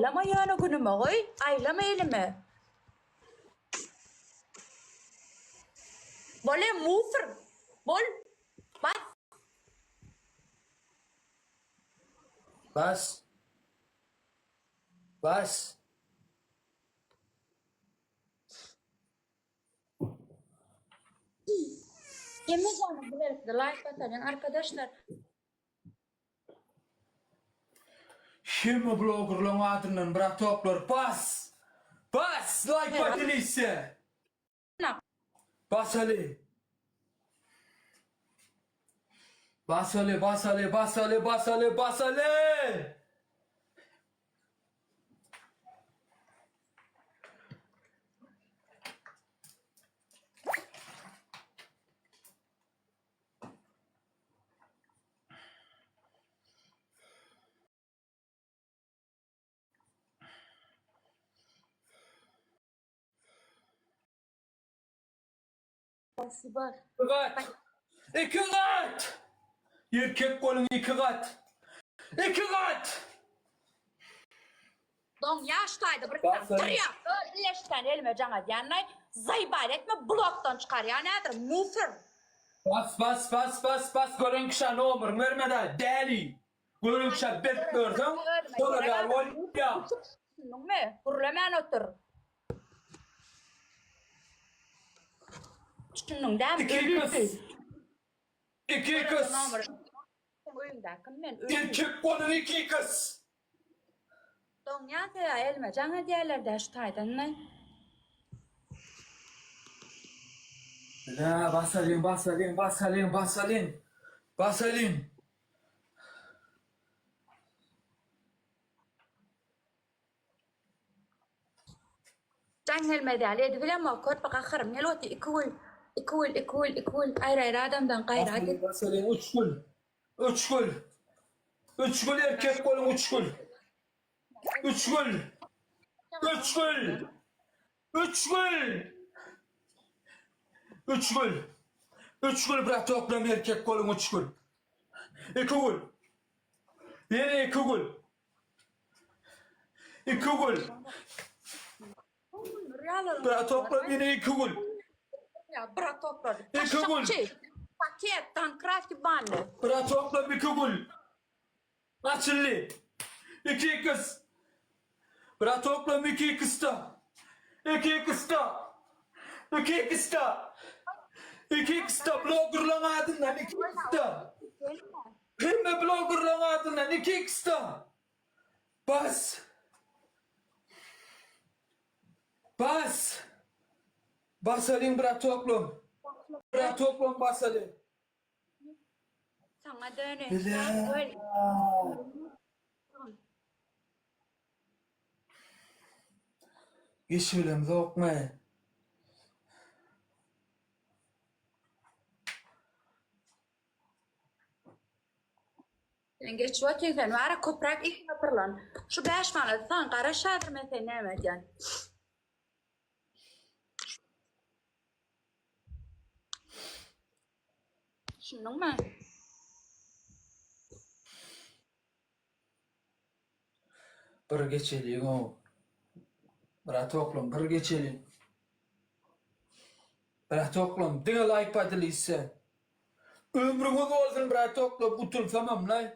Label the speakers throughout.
Speaker 1: aylama yani günüme koy. Aylama elime. Böyle mufr. Bol. Bas.
Speaker 2: Bas. Bas.
Speaker 1: Yemez onu bilerek de like atacaksın arkadaşlar.
Speaker 2: Şimdi bloggerların adından bırak toplar. Bas. Bas. Like button ise.
Speaker 1: Ne?
Speaker 2: Bas Ali. Bas Ali. Bas Ali. Bas Ali. Bas Ali. Bas Ali.
Speaker 1: Bası var.
Speaker 2: İki kat. İki kat. Erkek kolun iki kat. İki kat.
Speaker 1: Don yaştaydı bir
Speaker 2: Bas
Speaker 1: dur
Speaker 2: Ali.
Speaker 1: ya. Öleşten elime cana diyenler zayıbayla etme bloktan çıkar ya nedir? Mufr.
Speaker 2: Bas bas bas bas bas. Görün kişi ne olur vermeden deli. Görün kişi bir gördün. Sonra da ol ya.
Speaker 1: Şunun mu? Hürlemen otur. Şunun da
Speaker 2: İki kız. İki kız.
Speaker 1: Oyunda kim ben
Speaker 2: Erkek kolun iki kız.
Speaker 1: Don ya ya elime cana diyenler de yaştaydı ne?
Speaker 2: La basalım basalım basalım basalım. Basalım.
Speaker 1: Can elmedi ali edibile ma kot baka kharım yeloti ikul ayra adamdan gayra hadi.
Speaker 2: Basalım üç gül. Üç gül. Üç gül erkek kolun üç gül. Üç gül. Üç gül. Üç gül. Üç gül. Üç gül bırak toplam erkek kolun üç gül. İki gül. Yine iki gül. İki gül. Bırak toplam yine iki gül.
Speaker 1: Ya bırak topladı.
Speaker 2: İki gül.
Speaker 1: Paketten krafti bandı.
Speaker 2: Bırak toplam iki gül. Açıldı. İki kız. Bırak toplam iki kız da. İki kız da. İki kız da. İki kız da bloggerların adından iki kız da. Hem de bloggerların adından iki kız da. Bas. Bas. Basalım bırak toplam. Bırak toplam basalım.
Speaker 1: Sana dönün.
Speaker 2: Geçelim lokma.
Speaker 1: Geç vakitler var koprak ilk yapırlan. Şu beş tane sen karışar mesela ne medyan. Şunun mu?
Speaker 2: Bir geçelim o. Bırak toplam bir geçelim. Bırak toplam. Dine like padiliyse. Ömrünüz olsun bırak toplam. Utul tamam lan.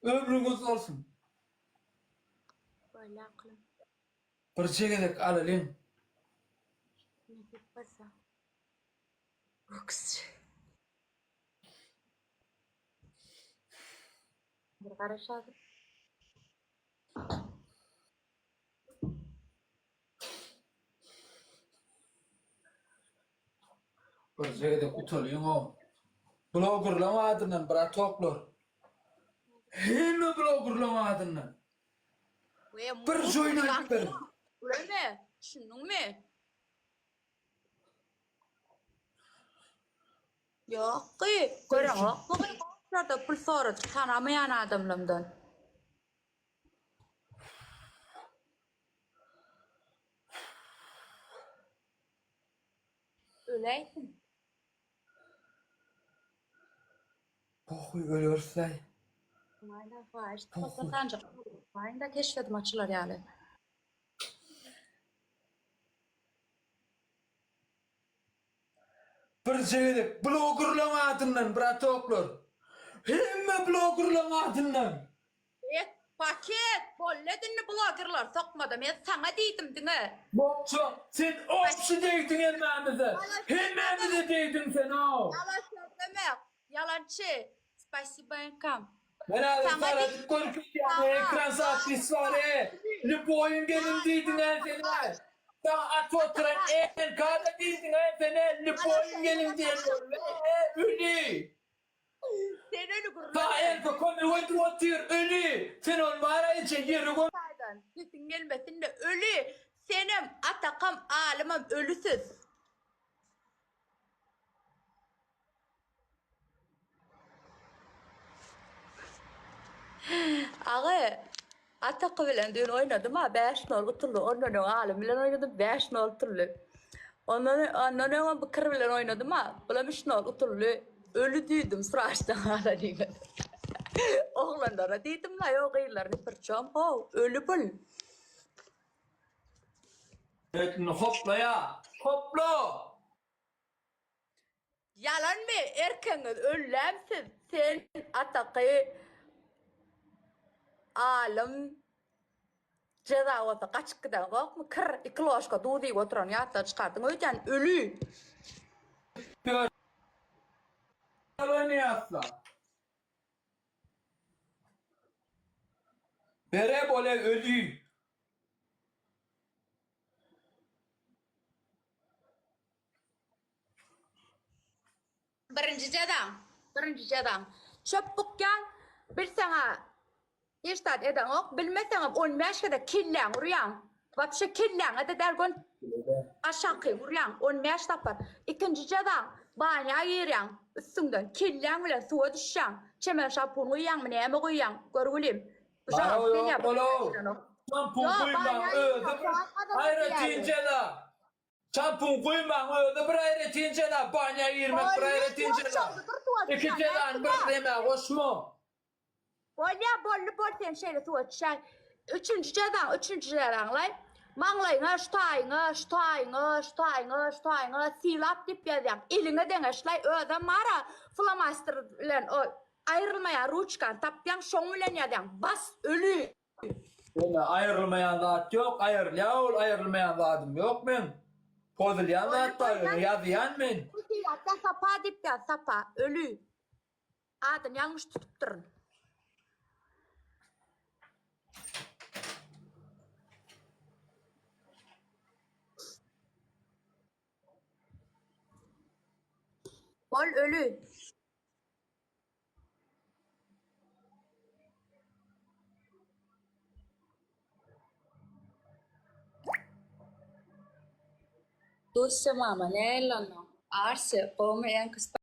Speaker 2: Ömrünüz olsun.
Speaker 1: Böyle aklım.
Speaker 2: Bir çekedek alalım.
Speaker 1: Ne yapasa? Boks. Bir karışar.
Speaker 2: Bir çekedek utalıyım o. Bloggerlama adından bırak toplar. Hem bloggerlama adından. Bir joynayıp verin.
Speaker 1: Öyle mi? Şunun mu? Yok ki. Görün o. Bu da pul sonra tanımayan adamlarımdan. Öyleysin.
Speaker 2: Pohuy ölürsün.
Speaker 1: Mayda var. Toplatanca. Mayda keşfedim açılar yani.
Speaker 2: Bir şeydik. Bloggerlan adından bratoklar. Hemme bloggerlan adından.
Speaker 1: Paket, bolledin bloggerlar sokmadı. Ben sana dedim dine.
Speaker 2: Bokça, sen opsi deydin elmemize. Hemmemize deydin sen o.
Speaker 1: Yalan söylemek. Yalancı. Spasiba kam.
Speaker 2: Ben abi
Speaker 1: Sana
Speaker 2: sana
Speaker 1: dedim.
Speaker 2: konuşacağım. Ekran saatlis var. Lip oyun gelin deydin el seni. Sen at oturan en kada deydin el seni. Lip oyun gelin deydin. Öyle.
Speaker 1: Sen öyle gururlar.
Speaker 2: Ta elko komi otur ölü. Sen olmara için yeri komi.
Speaker 1: Bütün gelmesinde ölü. Senim atakam alimim ölüsüz. Ağa Atakı bilen dün oynadım ha 5-0 oturdu. Ondan alim bilen oynadım 5-0 oturdu. Ondan bu kır bilen oynadım ha. Bula 3-0 oturdu. Ölü düydüm sıraçtan hala diyeyim. Oğlanlara dedim la yok iyilerini fırçam. Oh ölü bul.
Speaker 2: Evet hopla ya. Hopla.
Speaker 1: Yalan mı? Erkeniz öllemsiz. Sen Atakı alim ceza olsa kaç gider yok mu? Kır ikloşka dudi oturan yatta çıkartın. O yüzden ölü.
Speaker 2: Ne yapsa? Bere böyle ölü.
Speaker 1: Birinci cedam. Birinci cedam. Çöpük gel. Bir sana iştahat eden ok. Bilmesen 15 kadar killen uyan. Vapşı killen. Hadi dergon aşağı uyan. 15 tapar. İkinci cedam. Banya ayıran. Üstünden killen bile suya düşen. Çemel şapun uyan mı ne mi uyan. Görgülüm.
Speaker 2: Bana yok bolo. Şampun koyma öldü. Hayretince la. Şampun koyma öldü. Bir hayretince la. Banya yirmek bir hayretince la. İki celan bir deme hoşmu.
Speaker 1: Bolya bollu bol sen şeyle suya düşen. Üçüncü cedam lan. Manlayına ştayına silap dip yazayım. Eline deneşlay öde mara flamasterlen o ayrılmaya ruçkan tapyan şoğulen yazayım. Bas ölü.
Speaker 2: Yani ayrılmayan zat yok. Ayrılmayan zatım yok ben. Pozulyan zat var. Yazıyan ben.
Speaker 1: Bu silatta sapa dip yaz sapa ölü. Adın yanlış tutup durun. Bol ölü. Dost mama ne lan? Arse, o me en